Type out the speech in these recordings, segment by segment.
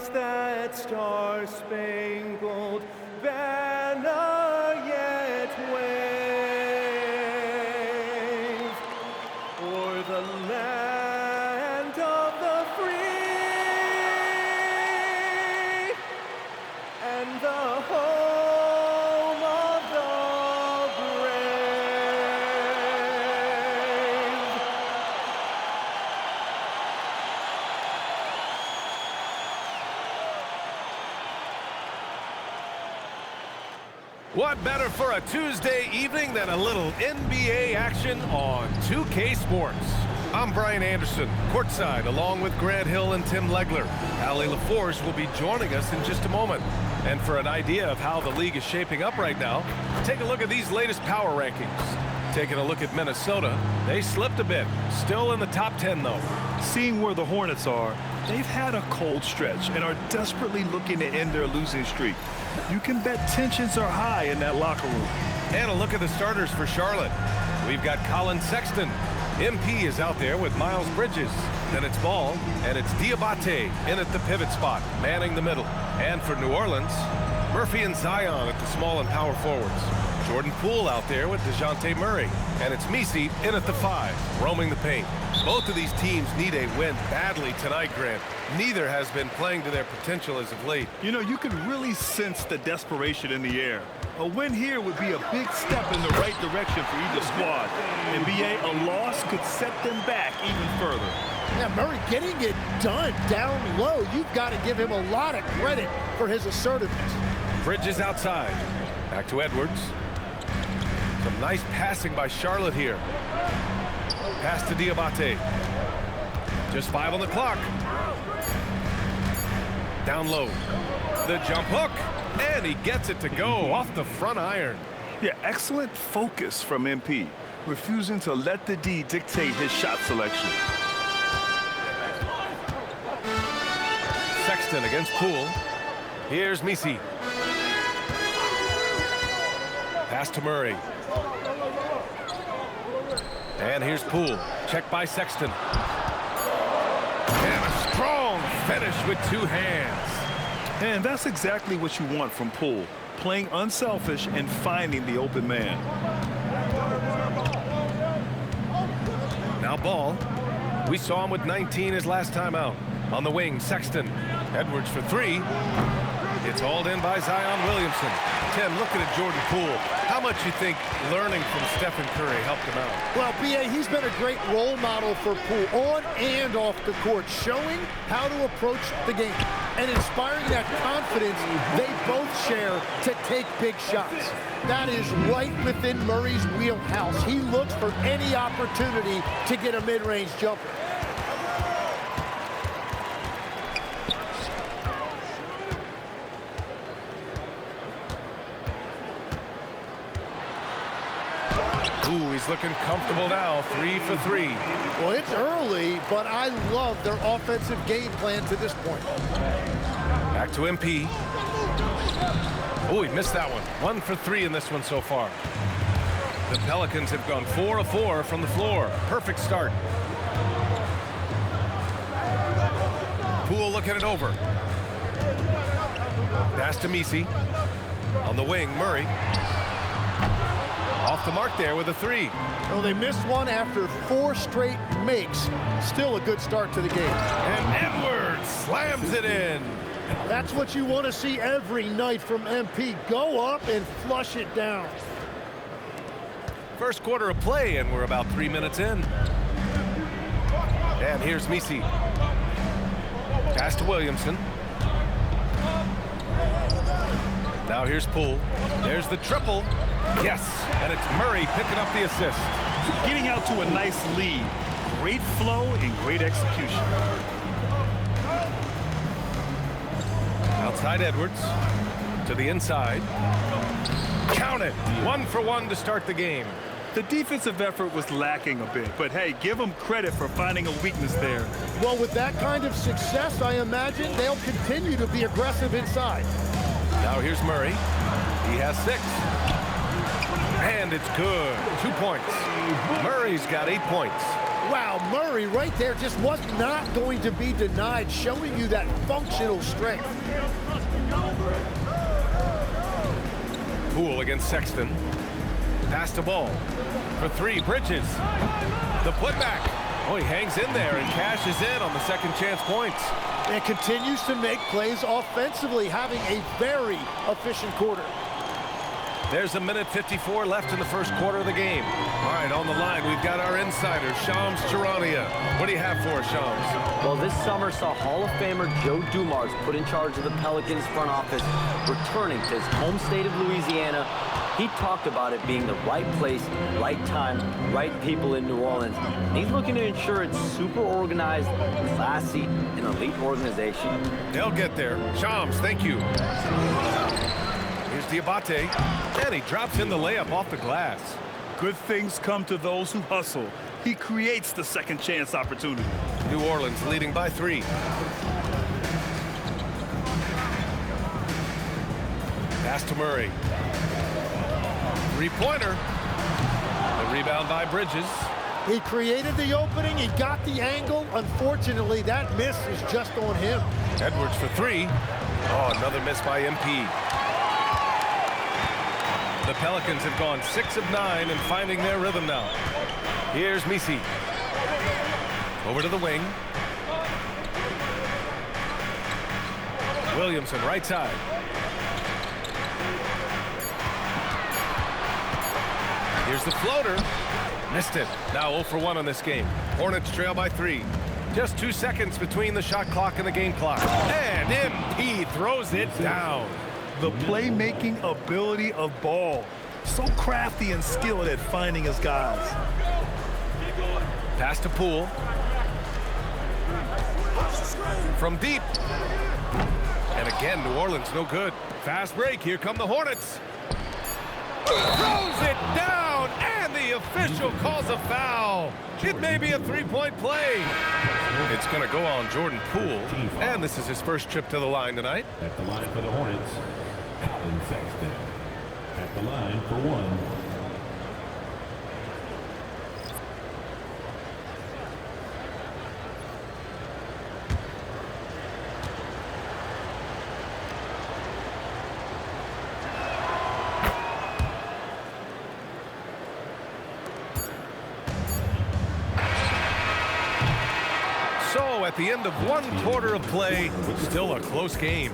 does that star-spangled banner yet wave o'er the land of the free and the home of the What better for a Tuesday evening than a little NBA action on 2K Sports? I'm Brian Anderson, courtside, along with Grant Hill and Tim Legler. Allie LaForce will be joining us in just a moment. And for an idea of how the league is shaping up right now, take a look at these latest power rankings. Taking a look at Minnesota, they slipped a bit. Still in the top 10, though. Seeing where the Hornets are, they've had a cold stretch and are desperately looking to end their losing streak. You can bet tensions are high in that locker room. And a look at the starters for Charlotte. We've got Colin Sexton. MP is out there with Miles Bridges. Then it's Ball, and it's Diabate in at the pivot spot, manning the middle. And for New Orleans, Murphy and Zion at the small and power forwards. Jordan Poole out there with DeJounte Murray. And it's Messi in at the 5, roaming the paint. Both of these teams need a win badly tonight, Grant. Neither has been playing to their potential as of late. You know, you could really sense the desperation in the air. A win here would be a big step in the right direction for either squad. NBA, a loss could set them back even further. Yeah, Murray getting it done down low. You've got to give him a lot of credit for his assertiveness. Bridges outside. Back to Edwards. Some nice passing by Charlotte here. Pass to Diabate. Just 5 on the clock. Down low. The jump hook. And he gets it to go off the front iron. Yeah, excellent focus from MP, refusing to let the D dictate his shot selection. Sexton against Poole. Here's Messi. Pass to Murray. And here's Poole. Check by Sexton. And a strong finish with 2 hands. And that's exactly what you want from Poole. Playing unselfish and finding the open man. Now Ball. We saw him with 19 his last time out. On the wing, Sexton. Edwards for 3. It's hauled in by Zion Williamson. Tim, looking at Jordan Poole, how much you think learning from Stephen Curry helped him out? Well, B.A., he's been a great role model for Poole on and off the court, showing how to approach the game and inspiring that confidence they both share to take big shots. That is right within Murray's wheelhouse. He looks for any opportunity to get a mid-range jumper. Ooh, he's looking comfortable now, 3 for 3. Well, it's early, but I love their offensive game plan to this point. Back to MP. Oh, he missed that one. 1 for 3 in this one so far. The Pelicans have gone 4 of 4 from the floor. Perfect start. Poole looking it over. Pass to Messi. On the wing, Murray. Off the mark there with a 3. Well, they missed one after 4 straight makes. Still a good start to the game. And Edwards slams it in. That's what you want to see every night from MP. Go up and flush it down. First quarter of play, and we're about 3 minutes in. And here's Messi. Pass to Williamson. Now here's Poole. There's the triple. Yes, and it's Murray picking up the assist. Getting out to a nice lead. Great flow and great execution. Outside Edwards. To the inside. Count it. 1 for 1 to start the game. The defensive effort was lacking a bit, but hey, give them credit for finding a weakness there. Well, with that kind of success, I imagine they'll continue to be aggressive inside. Now here's Murray. He has 6. And it's good. 2 points. Murray's got 8 points. Wow, Murray right there just was not going to be denied, showing you that functional strength. Poole against Sexton. Pass the ball for three. Bridges. The putback. Oh, he hangs in there and cashes in on the second chance points. And continues to make plays offensively, having a very efficient quarter. There's 1:54 left in the first quarter of the game. All right, on the line, we've got our insider, Shams Charania. What do you have for us, Shams? Well, this summer saw Hall of Famer Joe Dumars put in charge of the Pelicans front office, returning to his home state of Louisiana. He talked about it being the right place, right time, right people in New Orleans. And he's looking to ensure it's super organized, classy, and elite organization. They'll get there. Shams, thank you. Here's Diabate, and he drops in the layup off the glass. Good things come to those who hustle. He creates the second chance opportunity. New Orleans leading by 3. Pass to Murray. Three-pointer. The rebound by Bridges. He created the opening, he got the angle. Unfortunately, that miss is just on him. Edwards for 3. Oh, another miss by MP. The Pelicans have gone 6 of 9 and finding their rhythm now. Here's Misi. Over to the wing. Williamson right side. Here's the floater. Missed it. Now 0 for 1 on this game. Hornets trail by 3. Just 2 seconds between the shot clock and the game clock. And MP throws it down. The playmaking ability of Ball. So crafty and skilled at finding his guys. Pass to Poole. From deep. And again, New Orleans no good. Fast break. Here come the Hornets. Throws it down, and the official calls a foul. It may be a three-point play. It's going to go on Jordan Poole, and this is his first trip to the line tonight. At the line for the Hornets, Colin Sexton. At the line for 1. So at the end of 1 quarter of play, still a close game.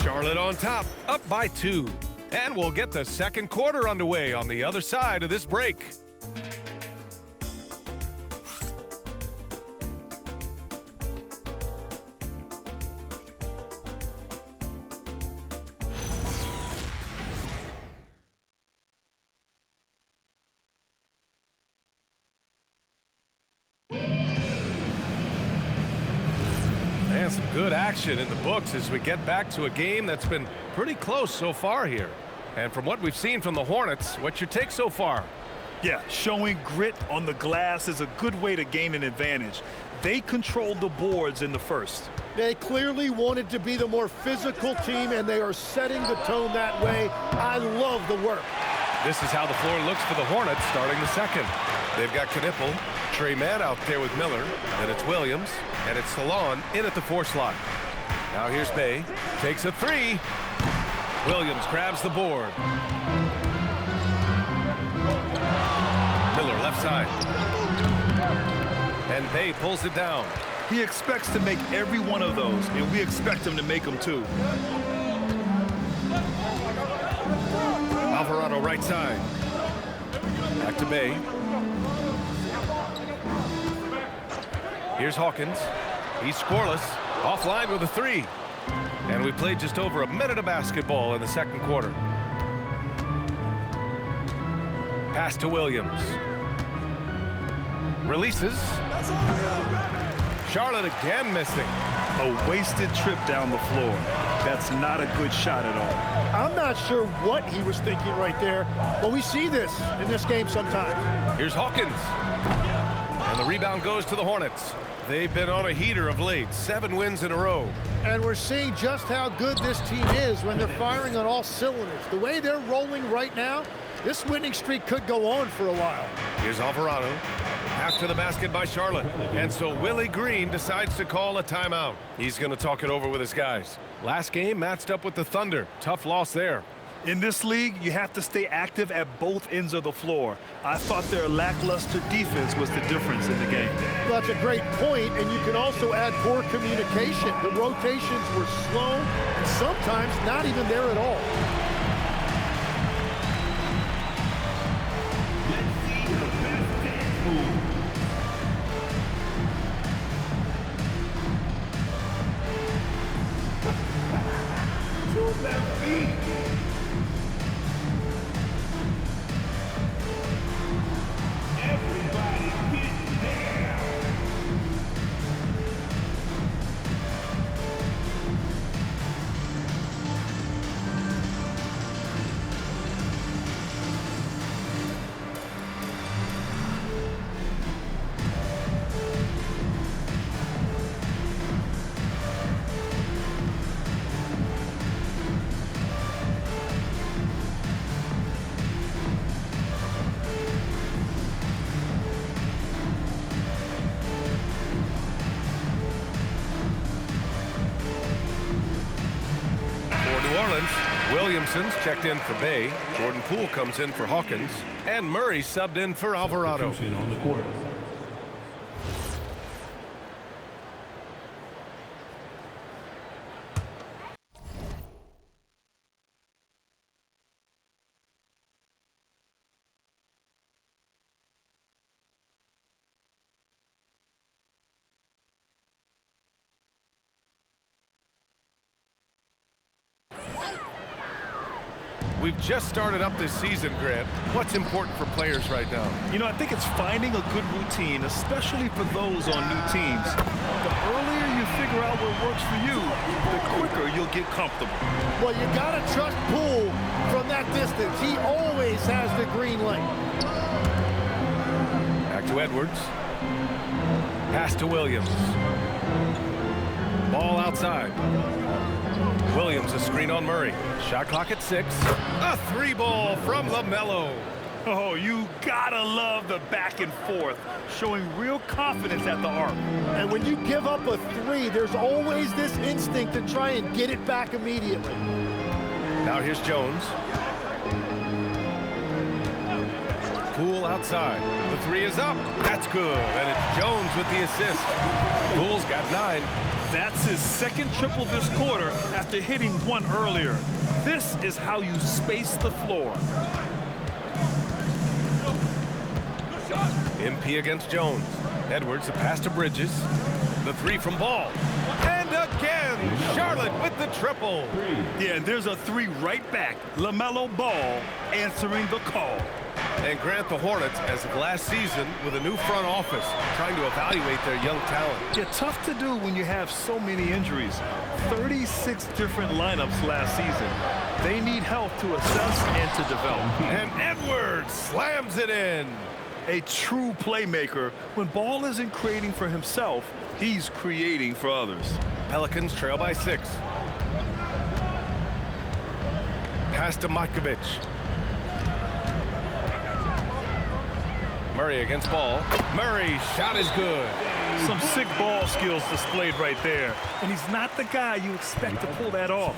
Charlotte on top, up by 2. And we'll get the second quarter underway on the other side of this break. And some good action in the books as we get back to a game that's been pretty close so far here. And from what we've seen from the Hornets, what's your take so far? Yeah, showing grit on the glass is a good way to gain an advantage. They controlled the boards in the first. They clearly wanted to be the more physical team, and they are setting the tone that way. I love the work. This is how the floor looks for the Hornets starting the second. They've got Knipple, Trey Mann out there with Miller, and it's Williams, and it's Salon in at the 4 slot. Now here's Bay, takes a 3. Williams grabs the board. Miller left side. And Bay pulls it down. He expects to make every one of those, and we expect him to make them too. Alvarado right side. Back to Bay. Here's Hawkins. He's scoreless. Offline with a 3. And we played just over a minute of basketball in the second quarter. Pass to Williams. Releases. Charlotte again missing. A wasted trip down the floor. That's not a good shot at all. I'm not sure what he was thinking right there, but we see this in this game sometimes. Here's Hawkins. And the rebound goes to the Hornets. They've been on a heater of late. 7 wins in a row. And we're seeing just how good this team is when they're firing on all cylinders. The way they're rolling right now, this winning streak could go on for a while. Here's Alvarado. Pass to the basket by Charlotte. And so Willie Green decides to call a timeout. He's going to talk it over with his guys. Last game matched up with the Thunder. Tough loss there. In this league, you have to stay active at both ends of the floor. I thought their lackluster defense was the difference in the game. Well, that's a great point, and you can also add poor communication. The rotations were slow and sometimes not even there at all. Williamson's checked in for Bay. Jordan Poole comes in for Hawkins. And Murray subbed in for Alvarado. On the court. We've just started up this season, Grant. What's important for players right now? You know, I think it's finding a good routine, especially for those on new teams. The earlier you figure out what works for you, the quicker you'll get comfortable. Well, you got to trust Poole from that distance. He always has the green light. Back to Edwards. Pass to Williams. Ball outside. Williams a screen on Murray. Shot clock at 6. A 3-ball from LaMelo. Oh, you gotta love the back and forth, showing real confidence at the arc. And when you give up a 3, there's always this instinct to try and get it back immediately. Now here's Jones. Poole outside. The 3 is up. That's good. And it's Jones with the assist. Poole's got 9. That's his second triple this quarter after hitting one earlier. This is how you space the floor. MP against Jones. Edwards, a pass to Bridges. The 3 from Ball. And again, Charlotte with the triple. Yeah, and there's a 3 right back. LaMelo Ball answering the call. And Grant, the Hornets, as of last season, with a new front office, trying to evaluate their young talent. Yeah, tough to do when you have so many injuries. 36 different lineups last season. They need help to assess and to develop. And Edwards slams it in. A true playmaker. When Ball isn't creating for himself, he's creating for others. Pelicans trail by 6. Pass to Matkovic. Murray against Ball. Murray, shot is good. Some sick ball skills displayed right there. And he's not the guy you expect to pull that off.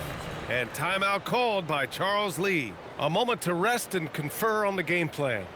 And timeout called by Charles Lee. A moment to rest and confer on the game plan.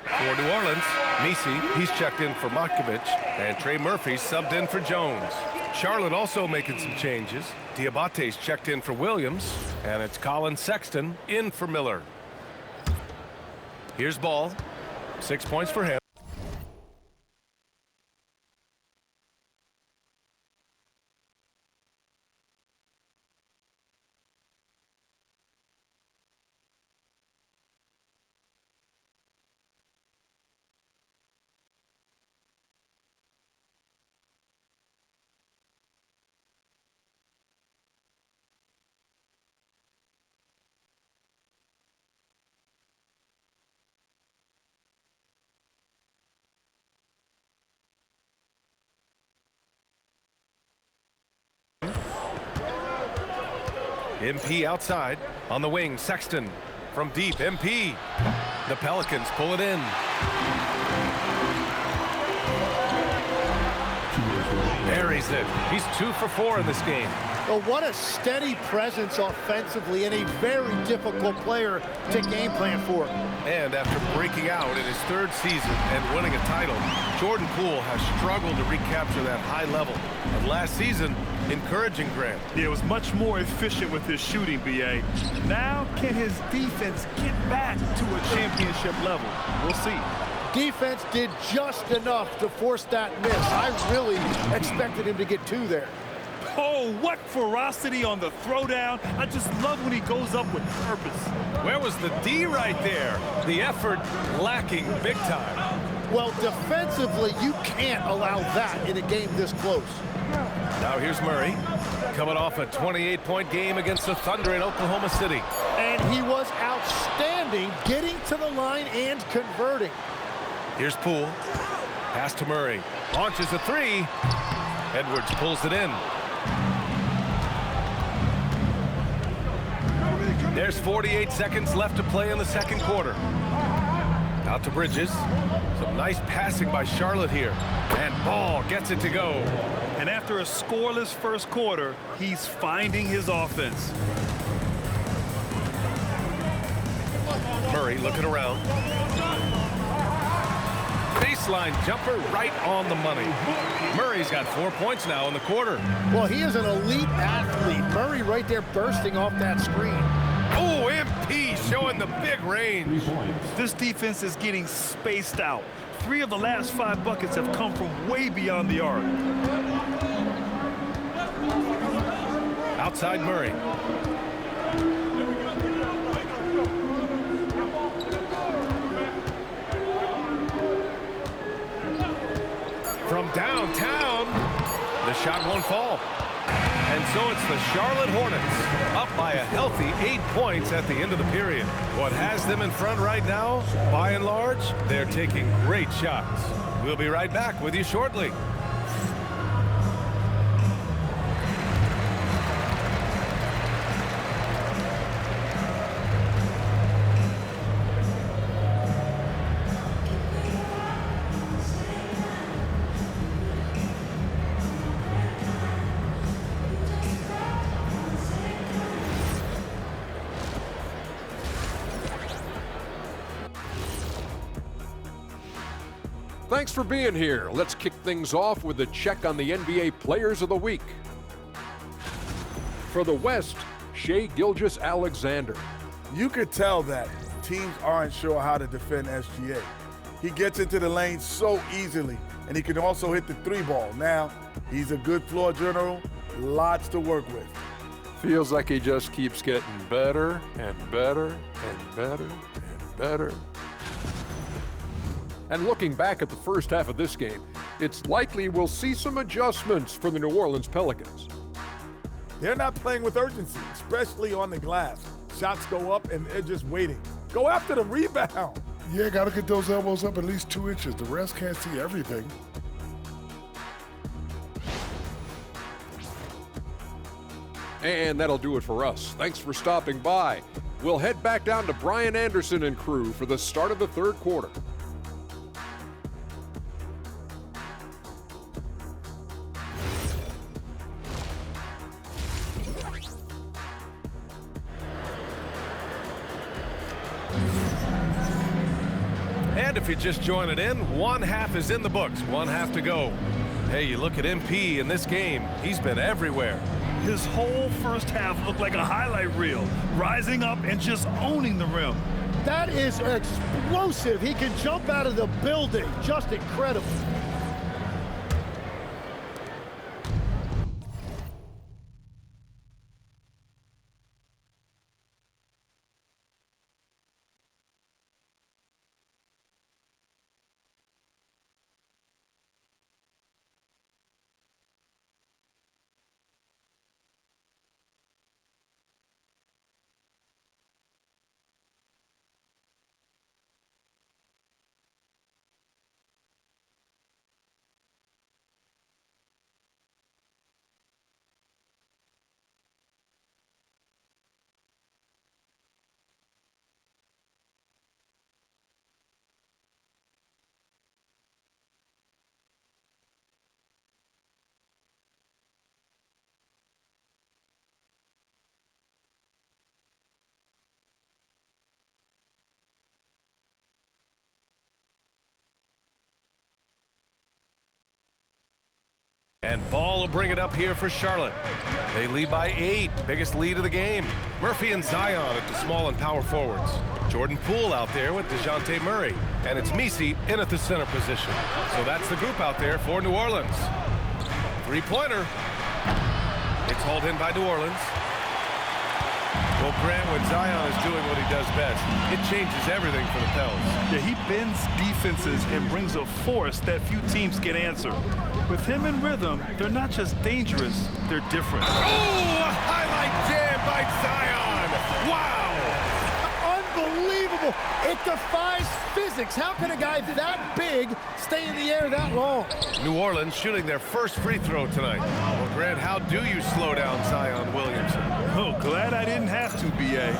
For New Orleans, Misi, he's checked in for Matkovich, and Trey Murphy subbed in for Jones. Charlotte also making some changes. Diabate's checked in for Williams, and it's Colin Sexton in for Miller. Here's Ball. 6 points for him. MP outside. On the wing, Sexton. From deep, MP. The Pelicans pull it in. Buries it. He's 2 for 4 in this game. Well, what a steady presence offensively and a very difficult player to game plan for. And after breaking out in his 3rd season and winning a title, Jordan Poole has struggled to recapture that high level. And last season, encouraging Grant. He was much more efficient with his shooting, B.A. Now, can his defense get back to a championship level? We'll see. Defense did just enough to force that miss. I really expected him to get 2 there. Oh, what ferocity on the throwdown. I just love when he goes up with purpose. Where was the D right there? The effort lacking big time. Well, defensively, you can't allow that in a game this close. Now here's Murray, coming off a 28-point game against the Thunder in Oklahoma City. And he was outstanding getting to the line and converting. Here's Poole. Pass to Murray. Launches a 3. Edwards pulls it in. There's 48 seconds left to play in the 2nd quarter. Out to Bridges. Some nice passing by Charlotte here. And Ball gets it to go. And after a scoreless 1st quarter, he's finding his offense. Murray looking around. Baseline jumper right on the money. Murray's got 4 points now in the quarter. Well, he is an elite athlete. Murray right there bursting off that screen. Oh, MP showing the big range. This defense is getting spaced out. 3 of the last 5 buckets have come from way beyond the arc. Outside Murray. From downtown, the shot won't fall. And so it's the Charlotte Hornets up by a healthy 8 points at the end of the period. What has them in front right now, by and large, they're taking great shots. We'll be right back with you shortly. Thanks for being here. Let's kick things off with a check on the NBA Players of the Week. For the West, Shai Gilgeous-Alexander. You could tell that teams aren't sure how to defend SGA. He gets into the lane so easily, and he can also hit the 3-ball. Now, he's a good floor general, lots to work with. Feels like he just keeps getting better and better and better and better. And looking back at the first half of this game, it's likely we'll see some adjustments for the New Orleans Pelicans. They're not playing with urgency, especially on the glass. Shots go up, and they're just waiting. Go after the rebound. Yeah, got to get those elbows up at least 2 inches. The rest can't see everything. And that'll do it for us. Thanks for stopping by. We'll head back down to Brian Anderson and crew for the start of the 3rd quarter. And if you're just joining in, one half is in the books, one half to go. Hey, you look at MP in this game, he's been everywhere. His whole first half looked like a highlight reel, rising up and just owning the rim. That is explosive. He can jump out of the building. Just incredible. And Ball will bring it up here for Charlotte. They lead by 8, biggest lead of the game. Murphy and Zion at the small and power forwards. Jordan Poole out there with DeJounte Murray. And it's Middy in at the center position. So that's the group out there for New Orleans. Three-pointer. It's hauled in by New Orleans. Well, Grant, when Zion is doing what he does best, it changes everything for the Pels. Yeah, he bends defenses and brings a force that few teams can answer. With him in rhythm, they're not just dangerous, they're different. Oh, a highlight jam by Zion. Wow. Unbelievable. It defies physics. How can a guy that big stay in the air that long? New Orleans shooting their first free throw tonight. Well, Grant, how do you slow down Zion Williamson? Oh, glad I didn't have to, B.A.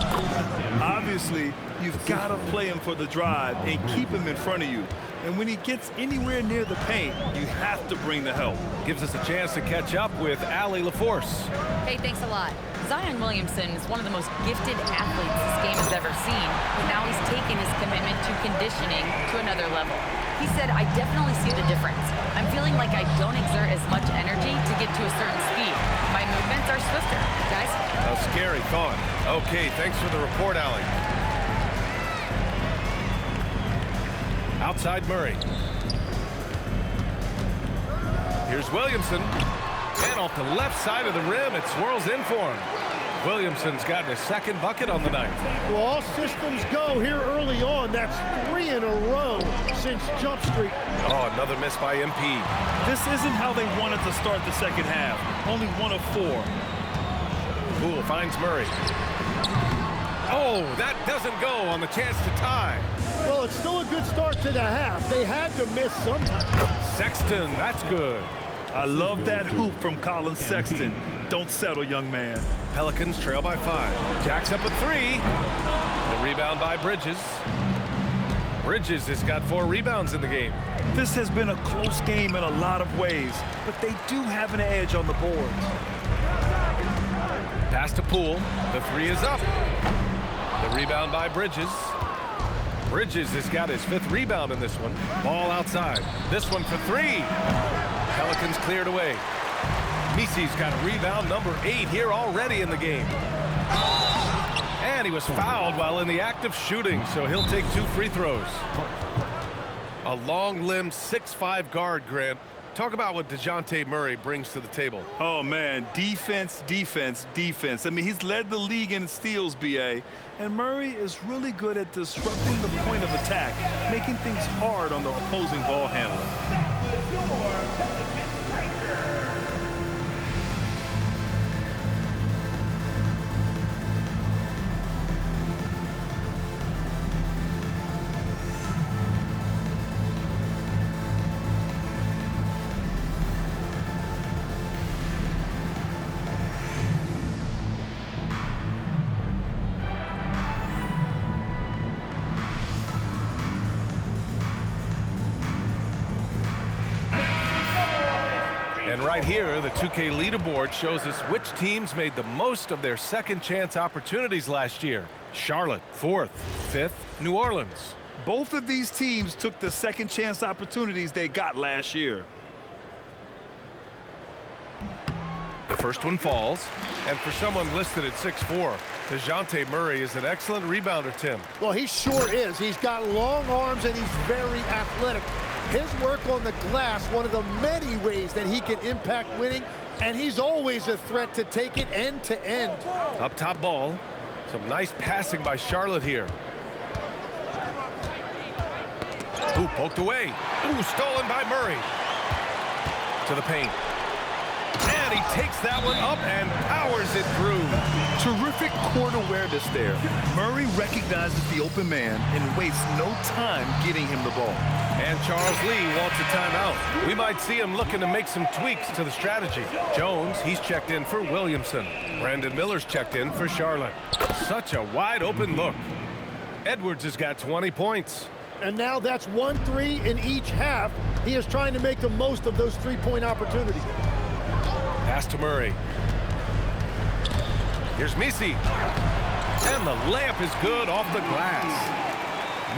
Obviously, you've got to play him for the drive and keep him in front of you. And when he gets anywhere near the paint, you have to bring the help. Gives us a chance to catch up with Allie LaForce. Hey, thanks a lot. Zion Williamson is one of the most gifted athletes this game has ever seen, but now he's taken his commitment to conditioning to another level. He said, I definitely see the difference. I'm feeling like I don't exert as much energy to get to a certain speed. My movements are swifter, guys. A scary thought. Okay, thanks for the report, Allie. Outside Murray. Here's Williamson. And off the left side of the rim, it swirls in for him. Williamson's gotten his second bucket on the night. Well, all systems go here early on. That's 3 in a row since Jump Street. Oh, another miss by MP. This isn't how they wanted to start the second half. Only 1 of 4. Poole finds Murray. Oh, that doesn't go on the chance to tie. Well, it's still a good start to the half. They had to miss sometime. Sexton, that's good. I love that hoop from Colin Sexton. Don't settle, young man. Pelicans trail by 5. Jacks up a 3. The rebound by Bridges. Bridges has got 4 rebounds in the game. This has been a close game in a lot of ways, but they do have an edge on the boards. Pass to Poole. The 3 is up. The rebound by Bridges. Bridges has got his 5th rebound in this one. Ball outside. This one for 3. Pelicans cleared away. Middy's got rebound number 8 here already in the game. And he was fouled while in the act of shooting, so he'll take 2 free throws. A long-limbed 6'5" guard, Grant. Talk about what DeJounte Murray brings to the table. Oh, man, defense, defense, defense. I mean, he's led the league in steals, B.A., and Murray is really good at disrupting the point of attack, making things hard on the opposing ball handler. And right here, the 2K leaderboard shows us which teams made the most of their second chance opportunities last year. Charlotte, 4th. 5th, New Orleans. Both of these teams took the second chance opportunities they got last year. The first one falls, and for someone listed at 6'4", DeJounte Murray is an excellent rebounder, Tim. Well, he sure is. He's got long arms and he's very athletic. His work on the glass, one of the many ways that he can impact winning, and he's always a threat to take it end to end. Up top ball. Some nice passing by Charlotte here. Ooh, poked away. Ooh, stolen by Murray. To the paint. And he takes that one up and powers it through. Terrific court awareness there. Murray recognizes the open man and wastes no time getting him the ball. And Charles Lee wants a timeout. We might see him looking to make some tweaks to the strategy. Jones, he's checked in for Williamson. Brandon Miller's checked in for Charlotte. Such a wide open look. Edwards has got 20 points. And now that's 1-3 in each half. He is trying to make the most of those three-point opportunities. Pass to Murray. Here's Middy. And the layup is good off the glass.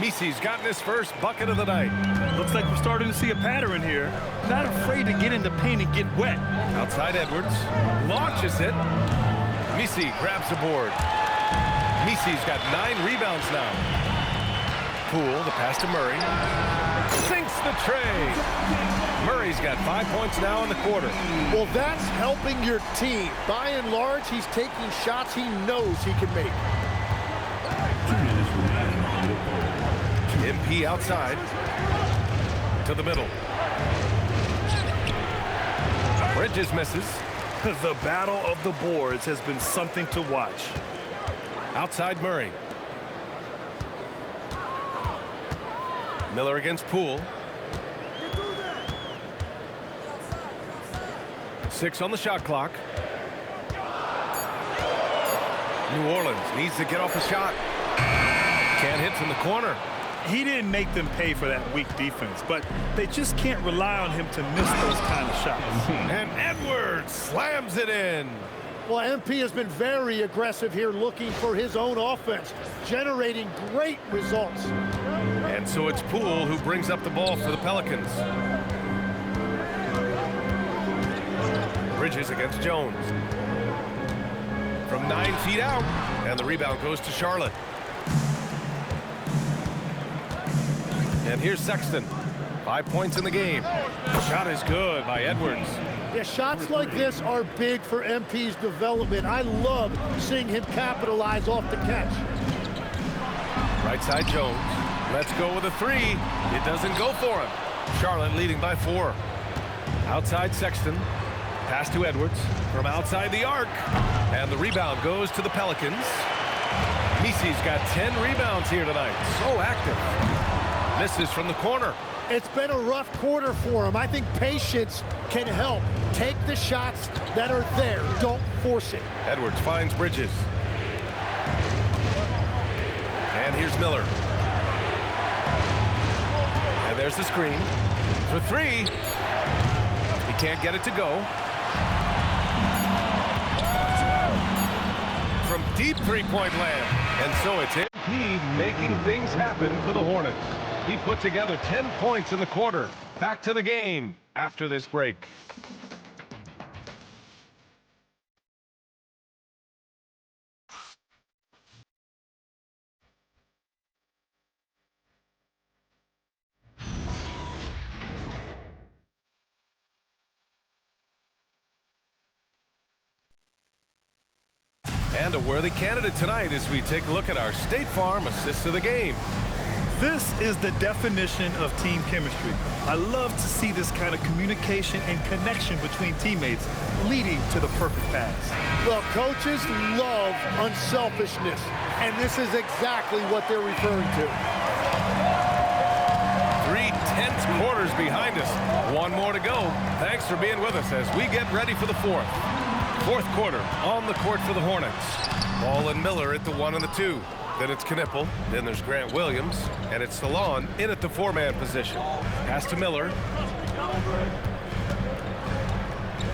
Middy's gotten his first bucket of the night. Looks like we're starting to see a pattern here. Not afraid to get in the paint and get wet. Outside Edwards. Launches it. Middy grabs the board. Middy's got 9 rebounds now. Poole, the pass to Murray. Sinks the tray. Murray's got 5 points now in the quarter. Well, that's helping your team. By and large, he's taking shots he knows he can make. 2 minutes remaining on the quarter. MP outside. To the middle. Bridges misses. The battle of the boards has been something to watch. Outside Murray. Miller against Poole. 6 on the shot clock. New Orleans needs to get off a shot. Can't hit from the corner. He didn't make them pay for that weak defense, but they just can't rely on him to miss those kind of shots. And Edwards slams it in. Well, MP has been very aggressive here, looking for his own offense, generating great results. And so it's Poole who brings up the ball for the Pelicans. Bridges against Jones. From 9 feet out, and the rebound goes to Charlotte. And here's Sexton. 5 points in the game. The shot is good by Edwards. Yeah, shots like this are big for MP's development. I love seeing him capitalize off the catch. Right side Jones. Let's go with a 3. It doesn't go for him. Charlotte leading by 4. Outside Sexton. Pass to Edwards from outside the arc. And the rebound goes to the Pelicans. Middy's got 10 rebounds here tonight. So active. Misses from the corner. It's been a rough quarter for him. I think patience can help. Take the shots that are there. Don't force it. Edwards finds Bridges. And here's Miller. And there's the screen. For 3. He can't get it to go. From deep three-point land. And so it's MP making things happen for the Hornets. He put together 10 points in the quarter. Back to the game after this break. And a worthy candidate tonight as we take a look at our State Farm assist of the game. This is the definition of team chemistry. I love to see this kind of communication and connection between teammates leading to the perfect pass. Well, coaches love unselfishness, and this is exactly what they're referring to. 3 tense quarters behind us. 1 more to go. Thanks for being with us as we get ready for the 4th. 4th quarter on the court for the Hornets. Ball and Miller at the 1 and the 2. Then it's Knipple. Then there's Grant Williams. And it's Salon in at the 4-man position. Pass to Miller.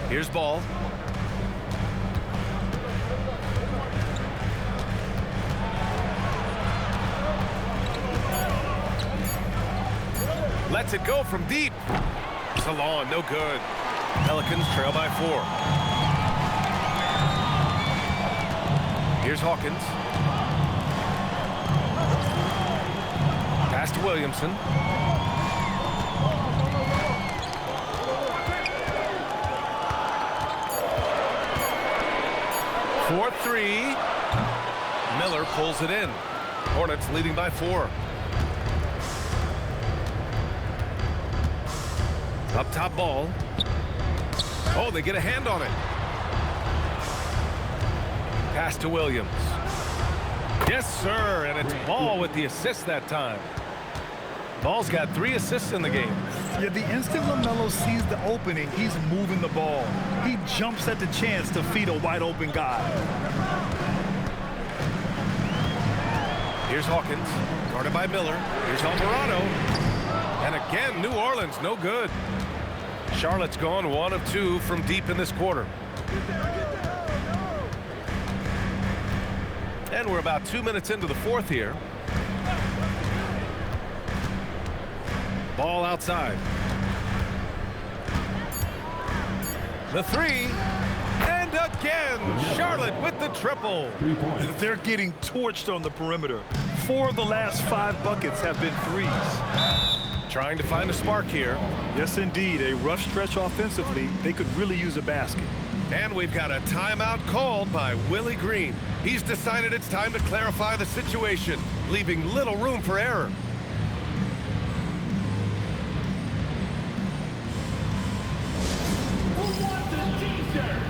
Here's Ball. Lets it go from deep. Salon, no good. Pelicans trail by 4. Here's Hawkins. Pass to Williamson. For 3. Miller pulls it in. Hornets leading by 4. Up top ball. Oh, they get a hand on it. Pass to Williams. Yes, sir, and it's Ball with the assist that time. Ball's got 3 assists in the game. Yeah, the instant LaMelo sees the opening, he's moving the ball. He jumps at the chance to feed a wide open guy. Here's Hawkins, guarded by Miller. Here's Alvarado. And again, New Orleans, no good. Charlotte's gone 1 of 2 from deep in this quarter. And we're about 2 minutes into the 4th here. Ball outside. The 3. And again, Charlotte with the triple. They're getting torched on the perimeter. 4 of the last 5 buckets have been threes. Trying to find a spark here. Yes, indeed. A rough stretch offensively. They could really use a basket. And we've got a timeout called by Willie Green. He's decided it's time to clarify the situation, leaving little room for error. Who wants a t-shirt?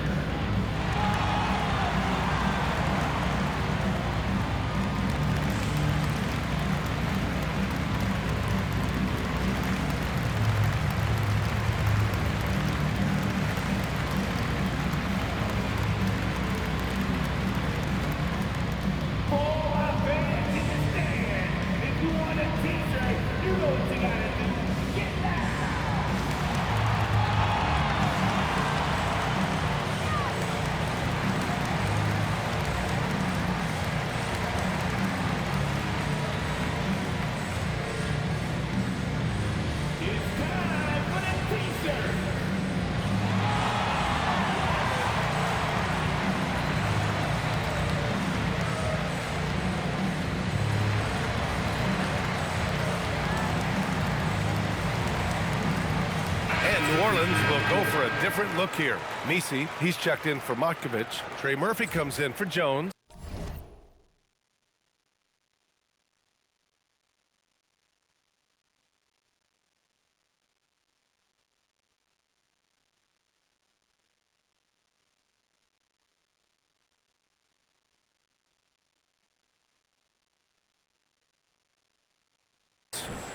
New Orleans will go for a different look here. Misi, he's checked in for Matkovich. Trey Murphy comes in for Jones.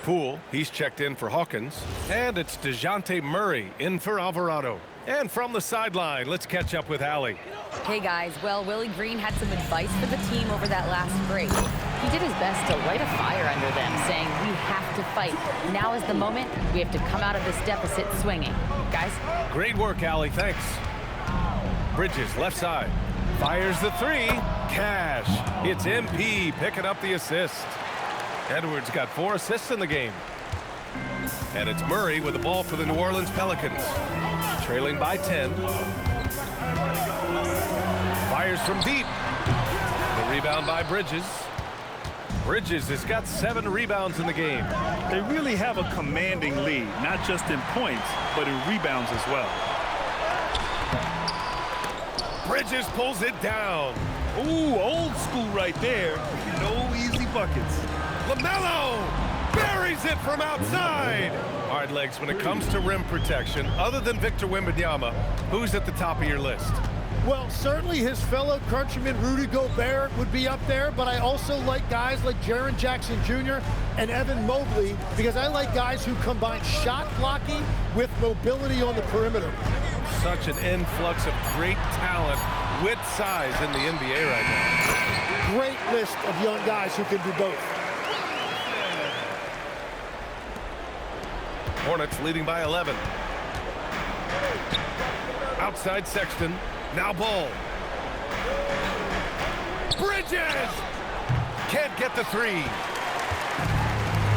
Poole, he's checked in for Hawkins. And it's DeJounte Murray in for Alvarado. And from the sideline, let's catch up with Allie. Hey guys, well, Willie Green had some advice for the team over that last break. He did his best to light a fire under them, saying we have to fight. Now is the moment. We have to come out of this deficit swinging. Guys? Great work, Allie. Thanks. Bridges, left side. Fires the 3. Cash. It's MP picking up the assist. Edwards got 4 assists in the game. And it's Murray with the ball for the New Orleans Pelicans. Trailing by 10. Fires from deep. The rebound by Bridges. Bridges has got 7 rebounds in the game. They really have a commanding lead, not just in points, but in rebounds as well. Bridges pulls it down. Ooh, old school right there. No easy buckets. LaMelo buries it from outside. All right, Legs, when it comes to rim protection, other than Victor Wembanyama, who's at the top of your list? Well, certainly his fellow countryman Rudy Gobert would be up there, but I also like guys like Jaren Jackson Jr. and Evan Mobley because I like guys who combine shot blocking with mobility on the perimeter. Such an influx of great talent with size in the NBA right now. Great list of young guys who can do both. Hornets leading by 11. Outside Sexton. Now Ball. Bridges! Can't get the 3.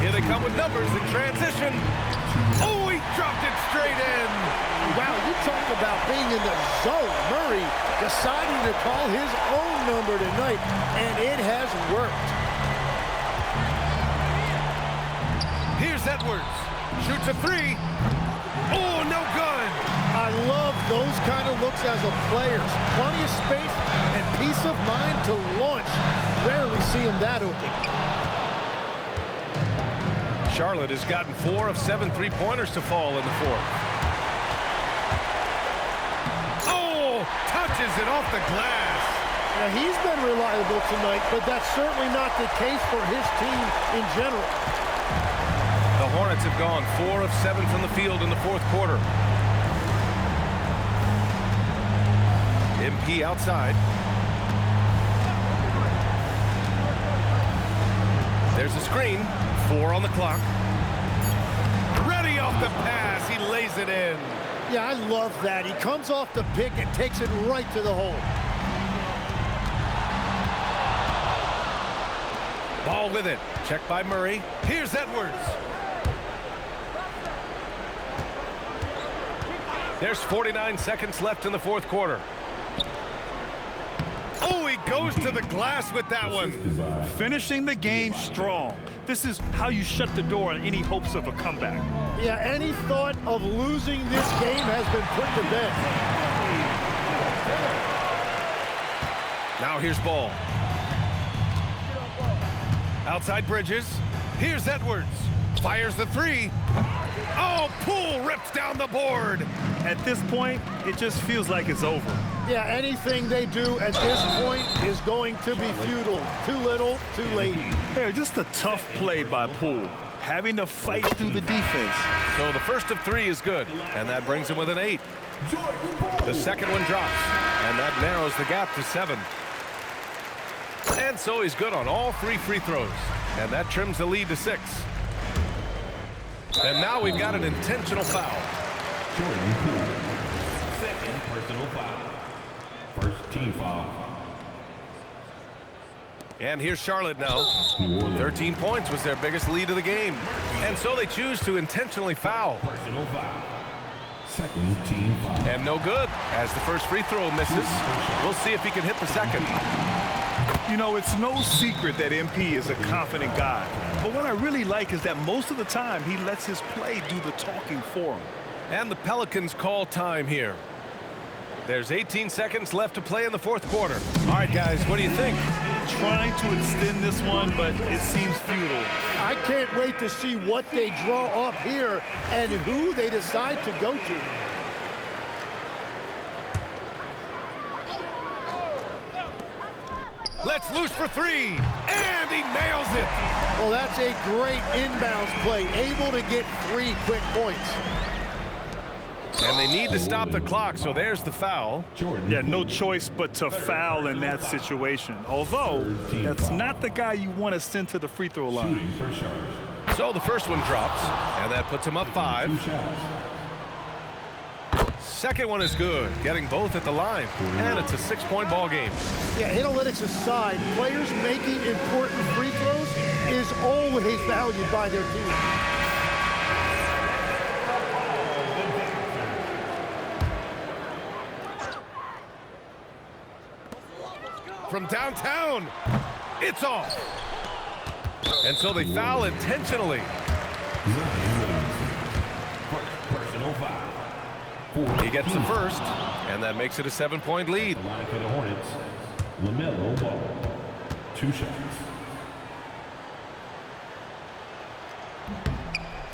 Here they come with numbers in transition. Oh, he dropped it straight in. Wow, you talk about being in the zone. Murray deciding to call his own number tonight, and it has worked. Here's Edwards. Shoots a three. Oh, no good. I love those kind of looks as a player. Plenty of space and peace of mind to launch. Rarely see him that open. Charlotte has gotten 4 of 7 three-pointers to fall in the fourth. Oh, touches it off the glass. Now, he's been reliable tonight, but that's certainly not the case for his team in general. The Hornets have gone 4 of 7 from the field in the fourth quarter. MP outside. There's a screen. 4 on the clock. Ready off the pass. He lays it in. Yeah, I love that. He comes off the pick and takes it right to the hole. Ball with it. Check by Murray. Here's Edwards. There's 49 seconds left in the fourth quarter. Oh, he goes to the glass with that one. Finishing the game strong. This is how you shut the door on any hopes of a comeback. Yeah, any thought of losing this game has been put to bed. Now here's Ball. Outside Bridges. Here's Edwards. Fires the three. Oh, Poole rips down the board. At this point, it just feels like it's over. Yeah, anything they do at this point is going to be futile. Too little, too late. Yeah, just a tough play by Poole, having to fight through the defense. So the first of 3 is good, and that brings him with an 8. The second one drops, and that narrows the gap to 7. And so he's good on all 3 free throws, and that trims the lead to 6. And now we've got an intentional foul. Jordan Poole. Second personal foul. First team foul. And here's Charlotte now. 13 points was their biggest lead of the game. And so they choose to intentionally foul. Personal foul. Second team foul. And no good, as the first free throw misses. We'll see if he can hit the second. You know, it's no secret that MP is a confident guy. But what I really like is that most of the time he lets his play do the talking for him. And the Pelicans call time here. There's 18 seconds left to play in the fourth quarter. All right, guys, what do you think? Trying to extend this one, but it seems futile. I can't wait to see what they draw up here and who they decide to go to. Let's loose for 3, and he nails it. Well, that's a great inbounds play, able to get 3 quick points. And they need to stop the clock, so there's the foul. Yeah, no choice but to foul in that situation. Although, that's not the guy you want to send to the free throw line. So the first one drops, and that puts him up 5. Second one is good, getting both at the line, and it's a 6-point ball game. Yeah, analytics aside, players making important free throws is always valued by their team. From downtown, it's off. And so they foul intentionally. Personal foul. He gets the first, and that makes it a 7-point lead. The line for the Hornets, LaMelo Ball. 2 shots.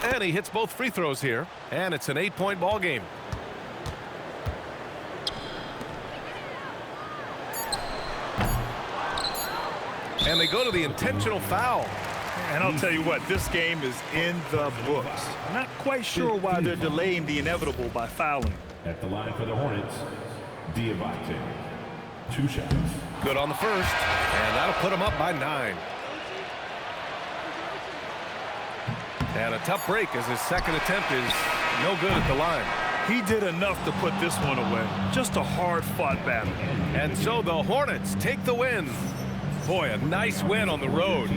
And he hits both free throws here, and it's an 8-point ball game. And they go to the intentional foul. And I'll tell you what, this game is in the books. Not quite sure why they're delaying the inevitable by fouling. At the line for the Hornets, Diabate. 2 shots. Good on the first, and that'll put him up by 9. And a tough break as his second attempt is no good at the line. He did enough to put this one away. Just a hard-fought battle. And so the Hornets take the win. Boy, a nice win on the road.